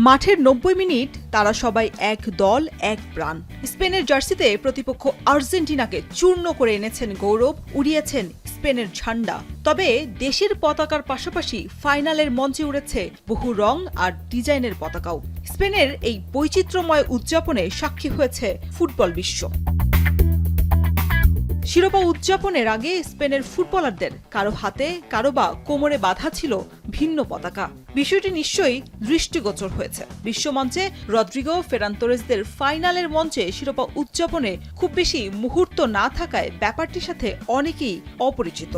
মাঠের ৯০ মিনিট তারা সবাই এক দল এক প্রাণ। স্পেনের জার্সিতে প্রতিপক্ষ আর্জেন্টিনাকে চূর্ণ করে এনেছেন গৌরব, উড়িয়েছেন স্পেনের ঝান্ডা। তবে দেশের পতাকার পাশাপাশি ফাইনালের মঞ্চে উড়েছে বহু রং আর ডিজাইনের পতাকাও। স্পেনের এই বৈচিত্র্যময় উদযাপনে সাক্ষী হয়েছে ফুটবল বিশ্ব। শিরোপা উদযাপনের আগে স্পেনের ফুটবলারদের কারো হাতে কারো বা কোমরে বাঁধা ছিল ভিন্ন পতাকা। বিষয়টি নিশ্চয়ই দৃষ্টিগোচর হয়েছে। বিশ্বমঞ্চে রদ্রিগো, ফেরান তোরেসদের ফাইনালের মঞ্চে শিরোপা উদযাপনে খুব বেশি মুহূর্ত না থাকায় ব্যাপারটির সাথে অনেকেই অপরিচিত।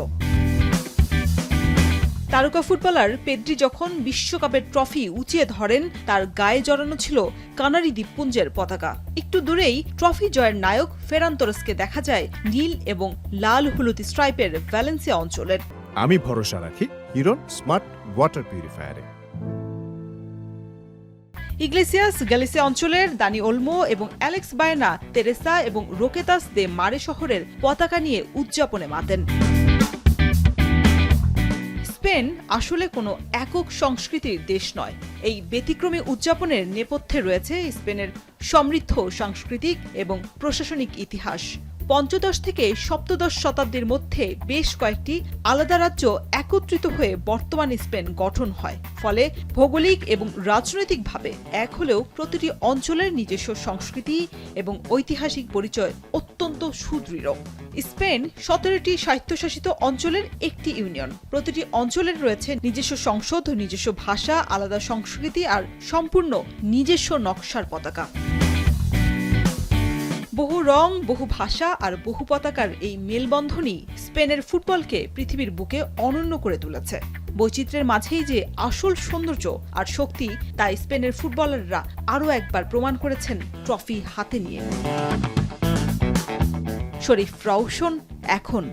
তারকা ফুটবলার পেদ্রি যখন বিশ্বকাপের ট্রফি উঁচিয়ে ধরেন, তার গায়ে জড়ানো ছিল কানারি দ্বীপপুঞ্জের পতাকা। একটু দূরেই ট্রফি জয়ের নায়ক ফেরান তোরেসকে দেখা যায় নীল এবং লাল হলুদ স্ট্রাইপের ভ্যালেন্সিয়া অঞ্চলের। আমি ভরসা রাখি হিরন স্মার্ট ওয়াটার পিউরিফায়ারে। ইগলেসিয়াস গ্যালিসিয়া অঞ্চলের দানি ওলমো এবং অ্যালেক্স বায়েনা তেরেসা এবং রোকেতাস দে মারে শহরের পতাকা নিয়ে উদযাপনে মাতেন। স্পেন আসলে কোনো একক সংস্কৃতির দেশ নয়। এই ব্যতিক্রমী উদযাপনের নেপথ্যে রয়েছে স্পেনের সমৃদ্ধ সাংস্কৃতিক এবং প্রশাসনিক ইতিহাস। পঞ্চদশ থেকে সপ্তদশ শতাব্দীর মধ্যে বেশ কয়েকটি আলাদা রাজ্য একত্রিত হয়ে বর্তমান স্পেন গঠন হয়। ফলে ভৌগোলিক এবং রাজনৈতিকভাবে এক হলেও প্রতিটি অঞ্চলের নিজস্ব সংস্কৃতি এবং ঐতিহাসিক পরিচয় অত্যন্ত সুদৃঢ়। স্পেন ১৭টি স্বায়ত্তশাসিত অঞ্চলের একটি ইউনিয়ন। প্রতিটি অঞ্চলের রয়েছে নিজস্ব সংসদ, নিজস্ব ভাষা, আলাদা সংস্কৃতি আর সম্পূর্ণ নিজস্ব নকশার পতাকা। বহু রং, বহু ভাষা আর বহু পতাকার এই মেলবন্ধনই স্পেনের ফুটবলকে পৃথিবীর বুকে অনন্য করে তুলেছে। বৈচিত্র্যের মাঝেই যে আসল সৌন্দর্য আর শক্তি, তা স্পেনের ফুটবলাররা আরও একবার প্রমাণ করেছেন ট্রফি হাতে নিয়ে। শরীফ রওশন, এখন।